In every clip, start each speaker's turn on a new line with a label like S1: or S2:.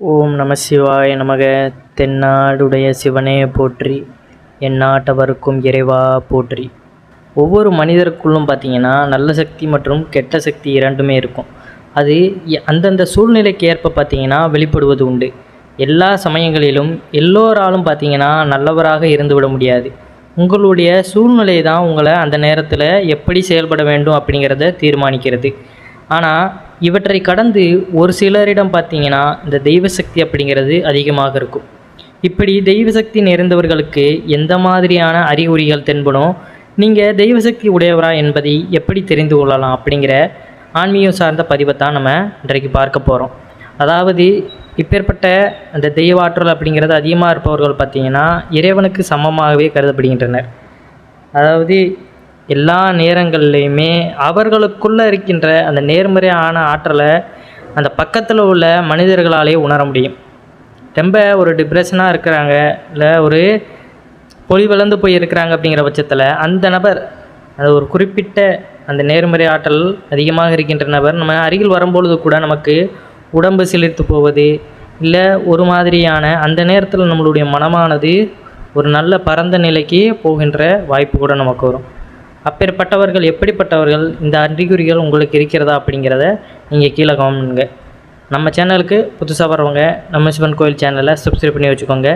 S1: ஓம் நம சிவாய நமக. தென்னாடுடைய சிவனே போற்றி, எந்நாட்டவருக்கும் இறைவா போற்றி. ஒவ்வொரு மனிதருக்குள்ளும் பார்த்திங்கன்னா நல்ல சக்தி மற்றும் கெட்ட சக்தி இரண்டுமே இருக்கும். அது அந்தந்த சூழ்நிலைக்கு ஏற்ப பார்த்திங்கன்னா வெளிப்படுவது உண்டு. எல்லா சமயங்களிலும் எல்லோராலும் பார்த்திங்கன்னா நல்லவராக இருந்துவிட முடியாது. உங்களுடைய சூழ்நிலை தான் உங்களை அந்த நேரத்தில் எப்படி செயல்பட வேண்டும் அப்படிங்கிறத தீர்மானிக்கிறது. ஆனால் இவற்றை கடந்து ஒரு சிலரிடம் பார்த்திங்கன்னா இந்த தெய்வ சக்தி அப்படிங்கிறது அதிகமாக இருக்கும். இப்படி தெய்வ சக்தி நிறைந்தவர்களுக்கு எந்த மாதிரியான அறிகுறிகள் தென்படும், நீங்கள் தெய்வ சக்தி உடையவரா என்பதை எப்படி தெரிந்து கொள்ளலாம் அப்படிங்கிற ஆன்மீகம் சார்ந்த பதிவை தான் நம்ம இன்றைக்கு பார்க்க போகிறோம். அதாவது இப்பேற்பட்ட அந்த தெய்வ ஆற்றல் அப்படிங்கிறது அதிகமாக இருப்பவர்கள் பார்த்திங்கன்னா இறைவனுக்கு சமமாகவே கருதப்படுகின்றனர். அதாவது எல்லா நேரங்கள்லையுமே அவர்களுக்குள்ளே இருக்கின்ற அந்த நேர்மறையான ஆற்றலை அந்த பக்கத்தில் உள்ள மனிதர்களாலே உணர முடியும். ரொம்ப ஒரு டிப்ரெஷனாக இருக்கிறாங்க, இல்லை ஒரு பொலிவிழந்து போய் இருக்கிறாங்க அப்படிங்கிற பட்சத்தில் அந்த நபர், அது ஒரு குறிப்பிட்ட அந்த நேர்மறை ஆற்றல் அதிகமாக இருக்கின்ற நபர் நம்ம அருகில் வரும்பொழுது கூட நமக்கு உடம்பு சிலிர்த்து போவது, இல்லை ஒரு மாதிரியான அந்த நேரத்தில் நம்மளுடைய மனமானது ஒரு நல்ல பரந்த நிலைக்கு போகின்ற வாய்ப்பு கூட நமக்கு வரும். அப்பேற்பட்டவர்கள் எப்படிப்பட்டவர்கள், இந்த அறிகுறிகள் உங்களுக்கு இருக்கிறதா அப்படிங்கிறத நீங்கள் கீழே கமெண்ட்டுங்க. நம்ம சேனலுக்கு புதுசாக வரவங்க நம்ம சிவன் கோயில் சேனலை சப்ஸ்கிரைப் பண்ணி வச்சுக்கோங்க.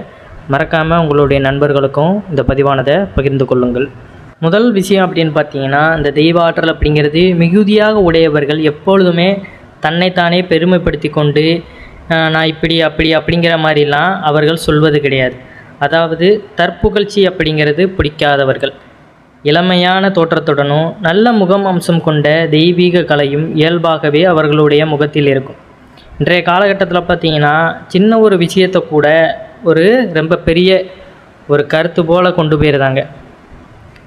S1: மறக்காமல் உங்களுடைய நண்பர்களுக்கும் இந்த பதிவானதை பகிர்ந்து கொள்ளுங்கள். முதல் விஷயம் அப்படின்னு பார்த்தீங்கன்னா, இந்த தெய்வ ஆற்றல் அப்படிங்கிறது மிகுதியாக உடையவர்கள் எப்பொழுதுமே தன்னைத்தானே பெருமைப்படுத்தி கொண்டு நான் இப்படி அப்படி அப்படிங்கிற மாதிரிலாம் அவர்கள் சொல்வது கிடையாது. அதாவது தற்புகழ்ச்சி அப்படிங்கிறது பிடிக்காதவர்கள். இளமையான தோற்றத்துடனும் நல்ல முகம் அம்சம் கொண்ட தெய்வீக கலையும் இயல்பாகவே அவர்களுடைய முகத்தில் இருக்கும். இன்றைய காலகட்டத்தில் பார்த்திங்கன்னா சின்ன ஒரு விஷயத்தை கூட ஒரு ரொம்ப பெரிய ஒரு கருத்து போல் கொண்டு போயிருந்தாங்க.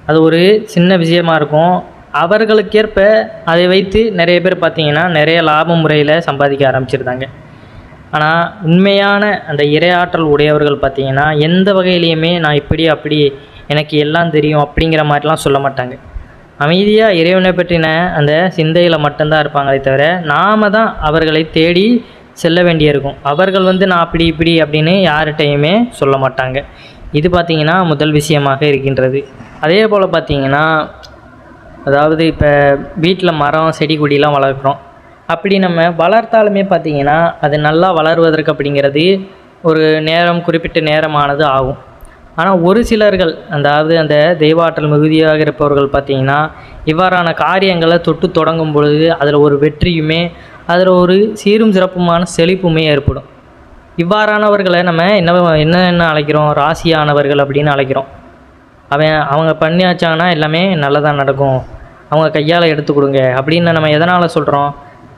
S1: அது ஒரு சின்ன விஷயமாக இருக்கும், அவர்களுக்கேற்ப அதை வைத்து நிறைய பேர் பார்த்திங்கன்னா நிறைய லாப முறையில் சம்பாதிக்க ஆரம்பிச்சிருந்தாங்க. ஆனால் உண்மையான அந்த இறையாற்றல் உடையவர்கள் பார்த்திங்கன்னா எந்த வகையிலையுமே நான் இப்படி அப்படி எனக்கு எல்லாம் தெரியும் அப்படிங்கிற மாதிரிலாம் சொல்ல மாட்டாங்க. அமைதியாக இறைவனை பற்றின அந்த சிந்தையில் மட்டும்தான் இருப்பாங்களே தவிர நாம் தான் அவர்களை தேடி செல்ல வேண்டியிருக்கும். அவர்கள் நான் அப்படி இப்படி அப்படின்னு யார்கிட்டையுமே சொல்ல மாட்டாங்க. இது பார்த்திங்கன்னா முதல் விஷயமாக இருக்கின்றது. அதே போல் பார்த்திங்கன்னா, அதாவது இப்போ வீட்டில் மரம் செடி கொடியெலாம் வளர்க்குறோம். அப்படி நம்ம வளர்த்தாலுமே பார்த்திங்கன்னா அது நல்லா வளருவதற்கு அப்படிங்கிறது ஒரு நேரம், குறிப்பிட்ட நேரமானது ஆகும். ஆனால் ஒரு சிலர்கள், அதாவது அந்த தெய்வாற்றல் மிகுதியாக இருப்பவர்கள் பார்த்திங்கன்னா இவ்வாறான காரியங்களை தொட்டு தொடங்கும் பொழுது அதில் ஒரு வெற்றியுமே அதில் ஒரு சீரும் சிறப்புமான செழிப்புமே ஏற்படும். இவ்வாறானவர்களை நம்ம என்ன அழைக்கிறோம், ராசியானவர்கள் அப்படின்னு அழைக்கிறோம். அவங்க பண்ணியாச்சாங்கன்னா எல்லாமே நல்லதாக நடக்கும், அவங்க கையால் எடுத்து கொடுங்க அப்படின்னு நம்ம எதனால் சொல்கிறோம்?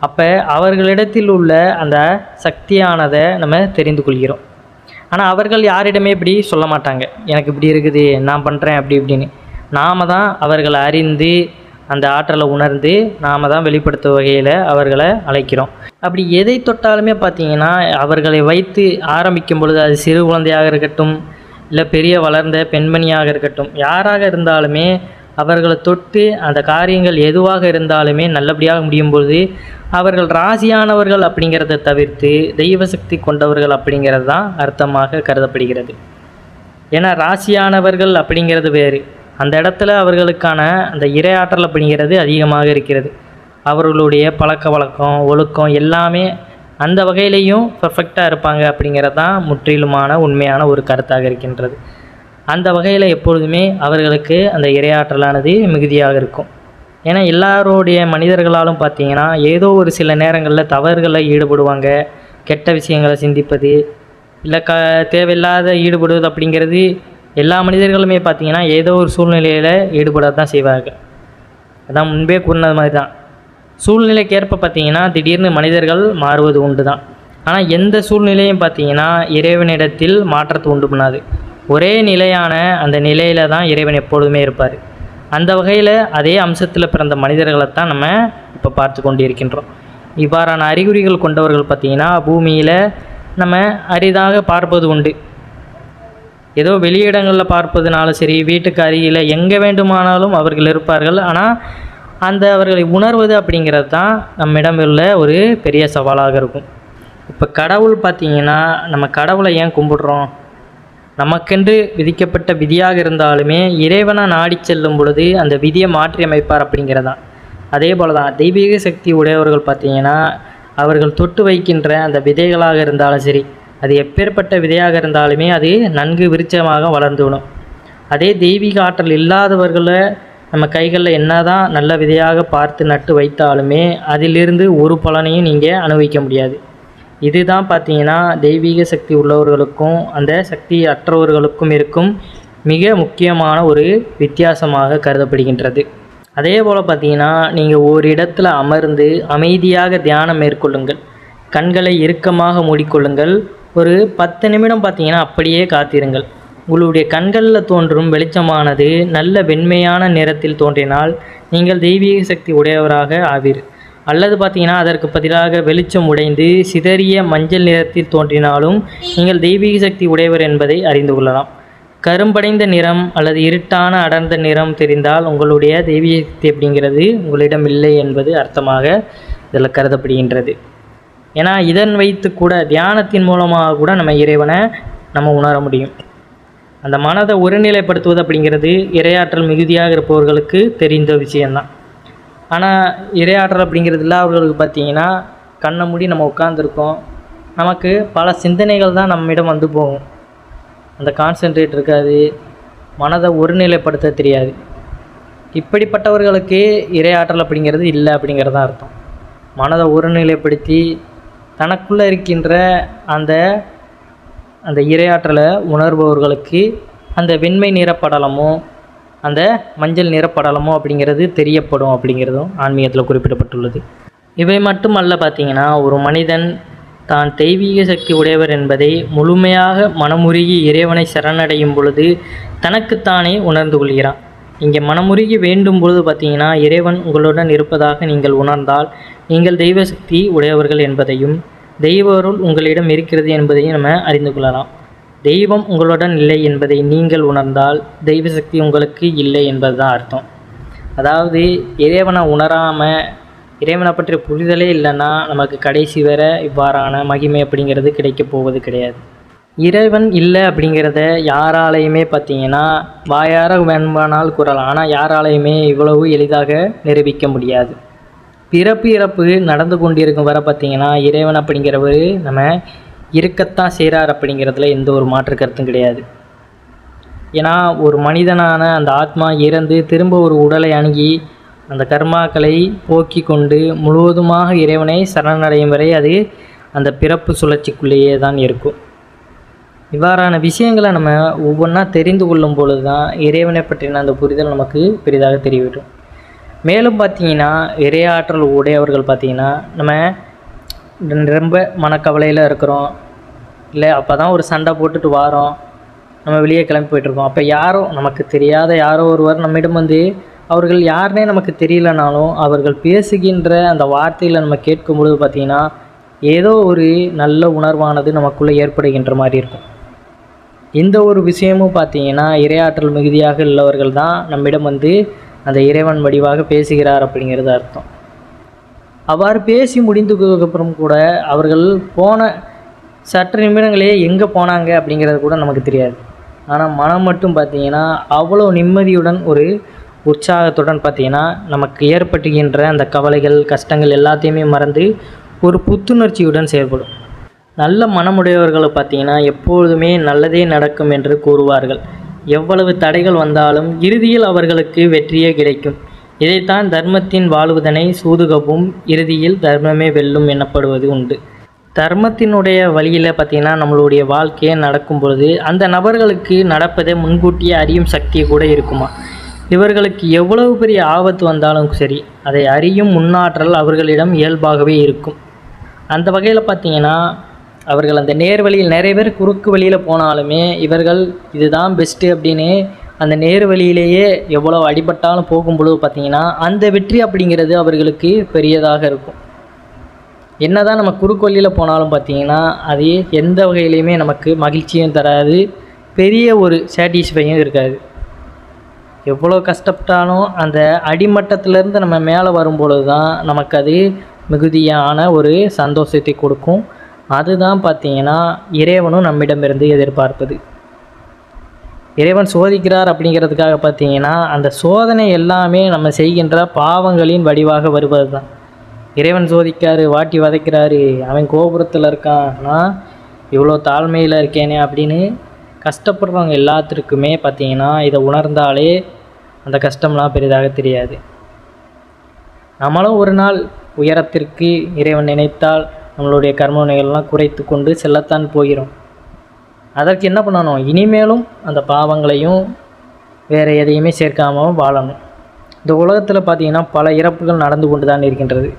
S1: அப்போ அவர்களிடத்தில் உள்ள அந்த சக்தியானதை நம்ம தெரிந்து கொள்கிறோம். ஆனால் அவர்கள் யாரிடமே இப்படி சொல்ல மாட்டாங்க, எனக்கு இப்படி இருக்குது நான் பண்ணுறேன் அப்படி இப்படின்னு. நாம் தான் அவர்களை அறிந்து அந்த ஆற்றலை உணர்ந்து நாம் தான் வெளிப்படுத்தும் வகையில் அவர்களை அழைக்கிறோம். அப்படி எதை தொட்டாலுமே பார்த்திங்கன்னா அவர்களை வைத்து ஆரம்பிக்கும் பொழுது, அது சிறு குழந்தையாக இருக்கட்டும், இல்லை பெரிய வளர்ந்த பெண்மணியாக இருக்கட்டும், யாராக இருந்தாலுமே அவர்களை தொட்டு அந்த காரியங்கள் எதுவாக இருந்தாலுமே நல்லபடியாக முடியும் பொழுது அவர்கள் ராசியானவர்கள் அப்படிங்கிறத தவிர்த்து தெய்வ சக்தி கொண்டவர்கள் அப்படிங்கிறது தான் அர்த்தமாக கருதப்படுகிறது. ஏன்னா ராசியானவர்கள் அப்படிங்கிறது வேறு, அந்த இடத்துல அவர்களுக்கான அந்த இறையாற்றல் அப்படிங்கிறது அதிகமாக இருக்கிறது. அவர்களுடைய பழக்க வழக்கம், ஒழுக்கம் எல்லாமே அந்த வகையிலையும் பர்ஃபெக்டாக இருப்பாங்க அப்படிங்கிறது தான் முற்றிலுமான உண்மையான ஒரு கருத்தாக இருக்கின்றது. அந்த வகையில் எப்பொழுதுமே அவர்களுக்கு அந்த இறையாற்றலானது மிகுதியாக இருக்கும். ஏன்னா எல்லாருடைய மனிதர்களாலும் பார்த்திங்கன்னா ஏதோ ஒரு சில நேரங்களில் தவறுகளில் ஈடுபடுவாங்க. கெட்ட விஷயங்களை சிந்திப்பது, இல்லை தேவையில்லாத ஈடுபடுவது அப்படிங்கிறது எல்லா மனிதர்களுமே பார்த்திங்கன்னா ஏதோ ஒரு சூழ்நிலையில் ஈடுபட தான் செய்வார்கள். அதான் முன்பே கூறினது மாதிரி தான், சூழ்நிலைக்கு ஏற்ப பார்த்திங்கன்னா திடீர்னு மனிதர்கள் மாறுவது உண்டு தான். ஆனால் எந்த சூழ்நிலையும் பார்த்திங்கன்னா இறைவனிடத்தில் மாற்றத்தை உண்டு பண்ணாது. ஒரே நிலையான அந்த நிலையில் தான் இறைவன் எப்பொழுதுமே இருப்பார். அந்த வகையில் அதே அம்சத்தில் பிறந்த மனிதர்களை தான் நம்ம இப்போ பார்த்து கொண்டு இருக்கின்றோம். இவ்வாறான அறிகுறிகள் கொண்டவர்கள் பார்த்திங்கன்னா பூமியில் நம்ம அரிதாக பார்ப்பது உண்டு. ஏதோ வெளியிடங்களில் பார்ப்பதுனாலும் சரி, வீட்டுக்கு அருகில் எங்கே வேண்டுமானாலும் அவர்கள் இருப்பார்கள். ஆனால் அந்த அவர்களை உணர்வது அப்படிங்கிறது தான் நம்மிடம் உள்ள ஒரு பெரிய சவாலாக இருக்கும். இப்போ கடவுள் பார்த்திங்கன்னா, நம்ம கடவுளை ஏன் கும்பிடுறோம்? நமக்கென்று விதிக்கப்பட்ட விதியாக இருந்தாலுமே இறைவனை நாடி செல்லும் பொழுது அந்த விதியை மாற்றி அமைப்பார் அப்படிங்கிறதான். அதே போல் தான் தெய்வீக சக்தி உடையவர்கள் பார்த்திங்கன்னா, அவர்கள் தொட்டு வைக்கின்ற அந்த விதைகளாக இருந்தாலும் சரி, அது எப்பேற்பட்ட விதையாக இருந்தாலுமே அது நன்கு விருட்சமாக வளர்ந்துவிடும். அதே தெய்வீக ஆற்றல் இல்லாதவர்களை நம்ம கைகளில் என்ன தான் நல்ல விதையாக பார்த்து நட்டு வைத்தாலுமே அதிலிருந்து ஒரு பலனையும் நீங்கள் அனுபவிக்க முடியாது. இதுதான் பார்த்தீங்கன்னா தெய்வீக சக்தி உள்ளவர்களுக்கும் அந்த சக்தி அற்றவர்களுக்கும் இருக்கும் மிக முக்கியமான ஒரு வித்தியாசமாக கருதப்படுகின்றது. அதே போல் பார்த்தீங்கன்னா, நீங்கள் ஒரு இடத்துல அமர்ந்து அமைதியாக தியானம் மேற்கொள்ளுங்கள். கண்களை இறுக்கமாக மூடிக்கொள்ளுங்கள். ஒரு 10 நிமிடம் பார்த்தீங்கன்னா அப்படியே காத்திருங்கள். உங்களுடைய கண்களில் தோன்றும் வெளிச்சமானது நல்ல வெண்மையான நிறத்தில் தோன்றினால் நீங்கள் தெய்வீக சக்தி உடையவராக ஆவீர். அல்லது பார்த்தீங்கன்னா அதற்கு பதிலாக வெளிச்சம் உடைந்து சிதறிய மஞ்சள் நிறத்தில் தோன்றினாலும் நீங்கள் தெய்வீக சக்தி உடையவர் என்பதை அறிந்து கொள்ளலாம். கரும்படைந்த நிறம் அல்லது இருட்டான அடர்ந்த நிறம் தெரிந்தால் உங்களுடைய தெய்வீக சக்தி அப்படிங்கிறது உங்களிடம் இல்லை என்பது அர்த்தமாக இதில் கருதப்படுகின்றது. ஏன்னா இதன் வைத்து கூட தியானத்தின் மூலமாக கூட நம்ம இறைவனை நம்ம உணர முடியும். அந்த மனதை ஒருநிலைப்படுத்துவது அப்படிங்கிறது இறையாற்றல் மிகுதியாக இருப்பவர்களுக்கு தெரிந்த விஷயந்தான். ஆனால் இறையாற்றல் அப்படிங்கிறது இல்லாதவர்களுக்கு பார்த்திங்கன்னா, கண்ணை மூடி நம்ம உட்காந்துருக்கோம், நமக்கு பல சிந்தனைகள் தான் நம்மிடம் வந்து போகும். அந்த கான்சென்ட்ரேட் இருக்காது, மனதை ஒருநிலைப்படுத்த தெரியாது. இப்படிப்பட்டவர்களுக்கு இறையாற்றல் அப்படிங்கிறது இல்லை அப்படிங்கிறது தான் அர்த்தம். மனதை ஒருநிலைப்படுத்தி தனக்குள்ளே இருக்கின்ற அந்த அந்த இறையாற்றலை உணர்பவர்களுக்கு அந்த வெண்மை நிறப்படலமோ அந்த மஞ்சள் நிறப்படலமோ அப்படிங்கிறது தெரியப்படும் அப்படிங்கிறதும் ஆன்மீகத்தில் குறிப்பிடப்பட்டுள்ளது. இவை மட்டுமல்ல, பார்த்திங்கன்னா ஒரு மனிதன் தான் தெய்வீக சக்தி உடையவர் என்பதை முழுமையாக மனமுருகி இறைவனை சரணடையும் பொழுது தனக்குத்தானே உணர்ந்து கொள்கிறான். இங்கே மனமுருகி வேண்டும் பொழுது பார்த்திங்கன்னா இறைவன் உங்களுடன் இருப்பதாக நீங்கள் உணர்ந்தால் நீங்கள் தெய்வ சக்தி உடையவர்கள் என்பதையும் தெய்வ அருள் உங்களிடம் இருக்கிறது என்பதையும் நம்ம அறிந்து கொள்ளலாம். தெய்வம் உங்களுடன் இல்லை என்பதை நீங்கள் உணர்ந்தால் தெய்வ சக்தி உங்களுக்கு இல்லை என்பது தான் அர்த்தம். அதாவது இறைவனை உணராமல் இறைவனை பற்றிய புரிதலே இல்லைன்னா நமக்கு கடைசி வரை இவ்வாறான மகிமை அப்படிங்கிறது கிடைக்கப் போவது கிடையாது. இறைவன் இல்லை அப்படிங்கிறத யாராலையுமே பார்த்திங்கன்னா வாயார வேண்பானால் கூறலாம், ஆனால் யாராலையுமே இவ்வளவு எளிதாக நிரூபிக்க முடியாது. பிறப்பு இறப்பு நடந்து கொண்டிருக்கும் வரை பார்த்திங்கன்னா இறைவன் அப்படிங்கிறவர் நம்ம இருக்கத்தான் செய்கிறார் அப்படிங்கிறதுல எந்த ஒரு மாற்று கருத்தும் கிடையாது. ஏன்னா ஒரு மனிதனான அந்த ஆத்மா இறந்து திரும்ப ஒரு உடலை அணுகி அந்த கர்மாக்களை போக்கி கொண்டு முழுவதுமாக இறைவனை சரணடையும் வரை அது அந்த பிறப்பு சுழற்சிக்குள்ளேயே தான் இருக்கும். இவ்வாறான விஷயங்களை நம்ம ஒவ்வொன்றா தெரிந்து கொள்ளும் பொழுது தான் இறைவனை பற்றின அந்த புரிதல் நமக்கு பெரிதாக தெரியவிடும். மேலும் பார்த்திங்கன்னா இறையாற்றல் உடையவர்கள் பார்த்திங்கன்னா நம்ம ரொம்ப மனக்கவலையில் இருக்கிறோம், இல்லை அப்போ தான் ஒரு சண்டை போட்டுட்டு வாரோம், நம்ம வெளியே கிளம்பி போயிட்டுருக்கோம். அப்போ யாரோ நமக்கு தெரியாத யாரோ ஒருவர் நம்மிடம் வந்து அவர்கள் யாருனே நமக்கு தெரியலனாலும் அவர்கள் பேசுகின்ற அந்த வார்த்தையில் நம்ம கேட்கும் பொழுது பார்த்திங்கன்னா ஏதோ ஒரு நல்ல உணர்வானது நமக்குள்ளே ஏற்படுகின்ற மாதிரி இருக்கும். எந்த ஒரு விஷயமும் பார்த்திங்கன்னா இறையாற்றல் மிகுதியாக உள்ளவர்கள் தான் நம்மிடம் வந்து அந்த இறைவன் வடிவாக பேசுகிறார் அப்படிங்கிறது அர்த்தம். அவ்வாறு பேசி முடிந்ததுக்கப்புறம் கூட அவர்கள் போன சற்று நிமிடங்களே எங்கே போனாங்க அப்படிங்கிறது கூட நமக்கு தெரியாது. ஆனால் மனம் மட்டும் பார்த்திங்கன்னா அவ்வளோ நிம்மதியுடன் ஒரு உற்சாகத்துடன் பார்த்திங்கன்னா நமக்கு ஏற்பட்டுகின்ற அந்த கவலைகள் கஷ்டங்கள் எல்லாத்தையுமே மறந்து ஒரு புத்துணர்ச்சியுடன் செயல்படும். நல்ல மனமுடையவர்களை பார்த்திங்கன்னா எப்பொழுதுமே நல்லதே நடக்கும் என்று கூறுவார்கள். எவ்வளவு தடைகள் வந்தாலும் இறுதியில் அவர்களுக்கு வெற்றியே கிடைக்கும். இதைத்தான் தர்மத்தின் வாழ்வுதனை சூதுகவும் இறுதியில் தர்மமே வெல்லும் எனப்படுவது உண்டு. தர்மத்தினுடைய வழியில் பார்த்திங்கன்னா நம்மளுடைய வாழ்க்கையை நடக்கும் பொழுது அந்த நபர்களுக்கு நடப்பதை முன்கூட்டியே அறியும் சக்தி கூட இருக்குமா. இவர்களுக்கு எவ்வளவு பெரிய ஆபத்து வந்தாலும் சரி அதை அறியும் முன்னாற்றல் அவர்களிடம் இயல்பாகவே இருக்கும். அந்த வகையில் பார்த்திங்கன்னா அவர்கள் அந்த நேர் வழியில் நிறைய பேர் குறுக்கு வழியில் போனாலுமே இவர்கள் இதுதான் பெஸ்ட்டு அப்படின்னு அந்த நேர் வழியிலேயே எவ்வளோ அடிபட்டாலும் போகும்பொழுது பார்த்திங்கன்னா அந்த வெற்றி அப்படிங்கிறது அவர்களுக்கு பெரியதாக இருக்கும். என்ன தான் நம்ம குறுக்கு வழியில் போனாலும் பார்த்திங்கன்னா அது எந்த வகையிலையுமே நமக்கு மகிழ்ச்சியும் தராது, பெரிய ஒரு சாட்டிஸ்ஃபையும் இருக்காது. எவ்வளோ கஷ்டப்பட்டாலும் அந்த அடிமட்டத்திலேருந்து நம்ம மேலே வரும்பொழுது தான் நமக்கு அது மிகுதியான ஒரு சந்தோஷத்தை கொடுக்கும். அதுதான் பார்த்தீங்கன்னா இறைவனும் நம்மிடமிருந்து எதிர்பார்ப்பது. இறைவன் சோதிக்கிறார் அப்படிங்கிறதுக்காக பார்த்தீங்கன்னா அந்த சோதனை எல்லாமே நம்ம செய்கின்ற பாவங்களின் வடிவாக வருவது தான். இறைவன் சோதிக்காரு, வாட்டி வதைக்கிறாரு, அவன் கோபுரத்தில் இருக்கான், நான் இவ்வளோ தாழ்மையில் இருக்கேனே அப்படின்னு கஷ்டப்படுறவங்க எல்லாத்திற்குமே பார்த்தீங்கன்னா இதை உணர்ந்தாலே அந்த கஷ்டம்லாம் பெரிதாக தெரியாது. நம்மளும் ஒரு நாள் உயரத்திற்கு இறைவன் நினைத்தால் நம்மளுடைய கர்மவினைகள்லாம் குறைத்து கொண்டு செல்லத்தான் போகிறோம். அதற்கு என்ன பண்ணணும்? இனிமேலும் அந்த பாவங்களையும் வேறு எதையுமே சேர்க்காமல் வாழணும். இந்த உலகத்தில் பார்த்திங்கன்னா பல இறப்புகள் நடந்து கொண்டு தான் இருக்கின்றது.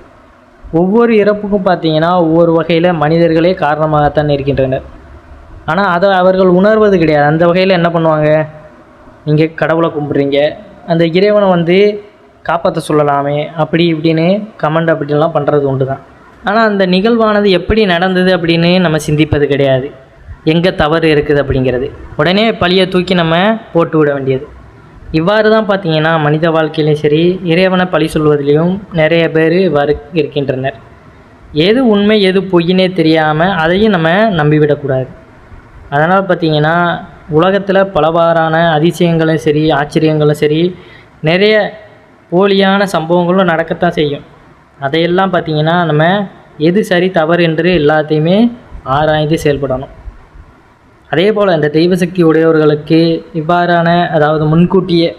S1: ஒவ்வொரு இறப்புக்கும் பார்த்திங்கன்னா ஒவ்வொரு வகையில் மனிதர்களே காரணமாகத்தான் இருக்கின்றனர். ஆனால் அதை அவர்கள் உணர்வது கிடையாது. அந்த வகையில் என்ன பண்ணுவாங்க, நீங்கள் கடவுளை கும்பிட்றீங்க, அந்த இறைவனை வந்து காப்பாற்ற சொல்லலாமே அப்படி இப்படின்னு கமெண்ட் அப்படின்லாம் பண்ணுறது உண்டு தான். ஆனால் அந்த நிகழ்வானது எப்படி நடந்தது அப்படின்னு நம்ம சிந்திப்பது கிடையாது. எங்கே தவறு இருக்குது அப்படிங்கிறது உடனே பழியை தூக்கி நம்ம போட்டு விட வேண்டியது. இவ்வாறு தான் பார்த்திங்கன்னா மனித வாழ்க்கையிலையும் சரி, இறைவனை பழி சொல்வதிலையும் நிறைய பேர் இவ்வாறு இருக்கின்றனர். எது உண்மை எது பொய்யினே தெரியாமல் அதையும் நம்ம நம்பிவிடக்கூடாது. அதனால் பார்த்திங்கன்னா உலகத்தில் பலவாறான அதிசயங்களும் சரி, ஆச்சரியங்களும் சரி, நிறைய போலியான சம்பவங்களும் நடக்கத்தான் செய்யும். அதையெல்லாம் பார்த்திங்கன்னா நம்ம எது சரி தவறு என்று எல்லாத்தையுமே ஆராய்ந்து செயல்படணும். அதே போல் இந்த தெய்வசக்தி உடையவர்களுக்கு இவ்வாறான, அதாவது முன்கூட்டியே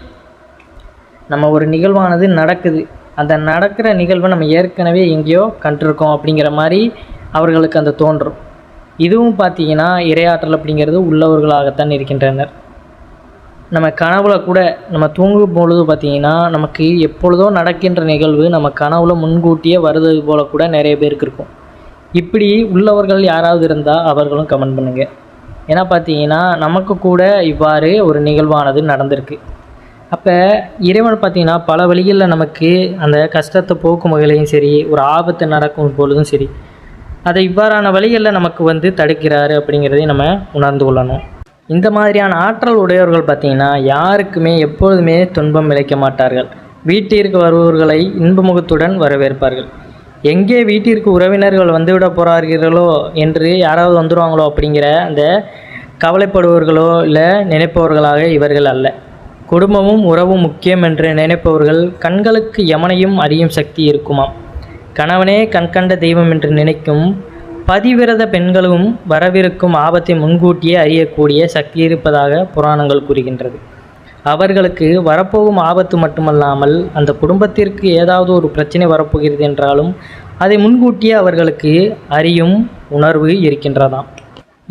S1: நம்ம ஒரு நிகழ்வானது நடக்குது, அந்த நடக்கிற நிகழ்வை நம்ம ஏற்கனவே எங்கேயோ கண்டிருக்கோம் அப்படிங்கிற மாதிரி அவர்களுக்கு அந்த தோன்றும். இதுவும் பார்த்திங்கன்னா இறையாற்றல் அப்படிங்கிறது உள்ளவர்களாகத்தான் இருக்கின்றனர். நம்ம கனவுல கூட நம்ம தூங்கும் பொழுது பார்த்திங்கன்னா நமக்கு எப்பொழுதோ நடக்கின்ற நிகழ்வு நம்ம கனவுல முன்கூட்டியே வருது போல் கூட நிறைய பேருக்கு இருக்கும். இப்படி உள்ளவர்கள் யாராவது இருந்தால் அவர்களும் கமெண்ட் பண்ணுங்கள். ஏன்னா பார்த்தீங்கன்னா நமக்கு கூட இவ்வாறு ஒரு நிகழ்வானது நடந்திருக்கு. அப்போ இறைவன் பார்த்திங்கன்னா பல வழிகளில் நமக்கு அந்த கஷ்டத்தை போக்கும் வகையிலையும் சரி, ஒரு ஆபத்து நடக்கும் பொழுதும் சரி, அதை இவ்வாறான வழிகளில் நமக்கு வந்து தடுக்கிறாரு அப்படிங்கிறதையும் நம்ம உணர்ந்து கொள்ளணும். இந்த மாதிரியான ஆற்றல் உடையவர்கள் பார்த்திங்கன்னா யாருக்குமே எப்பொழுதுமே துன்பம் விளைக்க மாட்டார்கள். வீட்டிற்கு வருபவர்களை இன்பமுகத்துடன் வரவேற்பார்கள். எங்கே வீட்டிற்கு உறவினர்கள் வந்துவிட போகிறார்களோ என்று யாராவது வந்துடுவாங்களோ அப்படிங்கிற அந்த கவலைப்படுபவர்களோ இல்லை நினைப்பவர்களாக இவர்கள் அல்ல. குடும்பமும் உறவும் முக்கியம் என்று நினைப்பவர்கள் கண்களுக்கு யமனையும் அறியும் சக்தி இருக்குமாம். கணவனே கண்கண்ட தெய்வம் என்று நினைக்கும் பதிவிரத பெண்களும் வரவிருக்கும் ஆபத்தை முன்கூட்டியே அறியக்கூடிய சக்தி இருப்பதாக புராணங்கள் கூறுகின்றது. அவர்களுக்கு வரப்போகும் ஆபத்து மட்டுமல்லாமல் அந்த குடும்பத்திற்கு ஏதாவது ஒரு பிரச்சனை வரப்போகிறது என்றாலும் அதை முன்கூட்டியே அவர்களுக்கு அறியும் உணர்வு இருக்கின்றதாம்.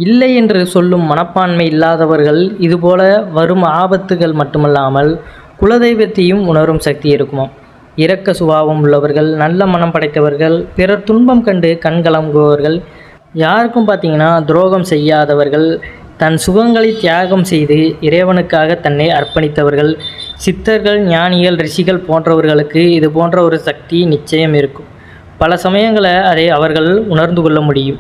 S1: இல்லை என்று சொல்லும் மனப்பான்மை இல்லாதவர்கள் இதுபோல வரும் ஆபத்துகள் மட்டுமல்லாமல் குலதெய்வத்தையும் உணரும் சக்தி இருக்குமாம். இரக்க சுபாவம் உள்ளவர்கள், நல்ல மனம் படைத்தவர்கள், பிறர் துன்பம் கண்டு கண்கலங்குபவர்கள், யாருக்கும் பார்த்திங்கன்னா துரோகம் செய்யாதவர்கள், தன் சுகங்களை தியாகம் செய்து இறைவனுக்காக தன்னை அர்ப்பணித்தவர்கள், சித்தர்கள், ஞானிகள், ரிஷிகள் போன்றவர்களுக்கு இது போன்ற ஒரு சக்தி நிச்சயம் இருக்கும். பல சமயங்களை அதை அவர்கள் உணர்ந்து கொள்ள முடியும்.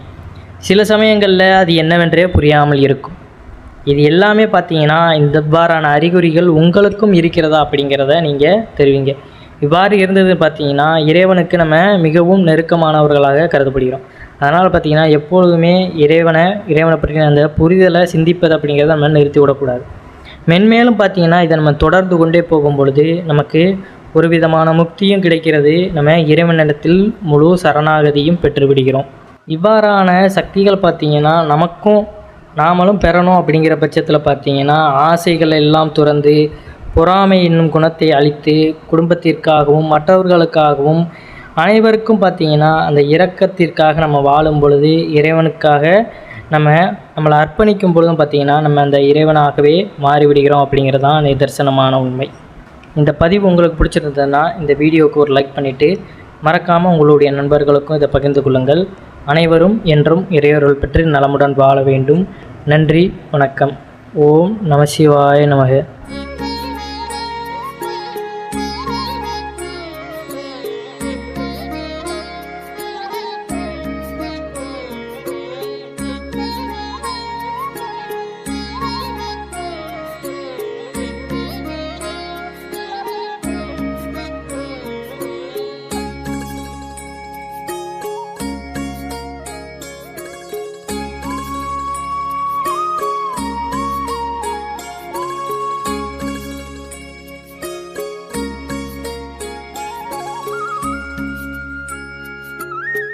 S1: சில சமயங்களில் அது என்னவென்றே புரியாமல் இருக்கும். இது எல்லாமே பார்த்தீங்கன்னா இவ்வாறான அறிகுறிகள் உங்களுக்கும் இருக்கிறதா அப்படிங்கிறத நீங்கள் தெரிவிங்க. இவ்வாறு இருந்தது பார்த்தீங்கன்னா இறைவனுக்கு நம்ம மிகவும் நெருக்கமானவர்களாக கருதப்படுகிறோம். அதனால் பார்த்திங்கன்னா எப்பொழுதுமே இறைவனை பற்றின அந்த புரிதலை சிந்திப்பது அப்படிங்கிறத நம்ம நிறுத்தி விடக்கூடாது. மென்மேலும் பார்த்திங்கன்னா இதை நம்ம தொடர்ந்து கொண்டே போகும் பொழுது நமக்கு ஒரு விதமான முக்தியும் கிடைக்கிறது. நம்ம இறைவனிடத்தில் முழு சரணாகதியும் பெற்றுவிடுகிறோம். இவ்வாறான சக்திகள் பார்த்திங்கன்னா நாமளும் பெறணும் அப்படிங்கிற பட்சத்தில் பார்த்திங்கன்னா ஆசைகள் எல்லாம் துறந்து பொறாமை என்னும் குணத்தை அழித்து குடும்பத்திற்காகவும் மற்றவர்களுக்காகவும் அனைவருக்கும் பார்த்திங்கன்னா அந்த இரக்கத்திற்காக நம்ம வாழும் பொழுது இறைவனுக்காக நம்மளை அர்ப்பணிக்கும் பொழுதும் பார்த்திங்கன்னா நம்ம அந்த இறைவனாகவே மாறிவிடுகிறோம் அப்படிங்கிறது தான் நிதர்சனமான உண்மை. இந்த பதிவு உங்களுக்கு பிடிச்சிருந்ததுன்னா இந்த வீடியோவுக்கு ஒரு லைக் பண்ணிவிட்டு மறக்காமல் உங்களுடைய நண்பர்களுக்கும் இதை பகிர்ந்து கொள்ளுங்கள். அனைவரும் என்றும் இறையருள் பெற்று நலமுடன் வாழ வேண்டும். நன்றி, வணக்கம். ஓம் நம சிவாய நமக.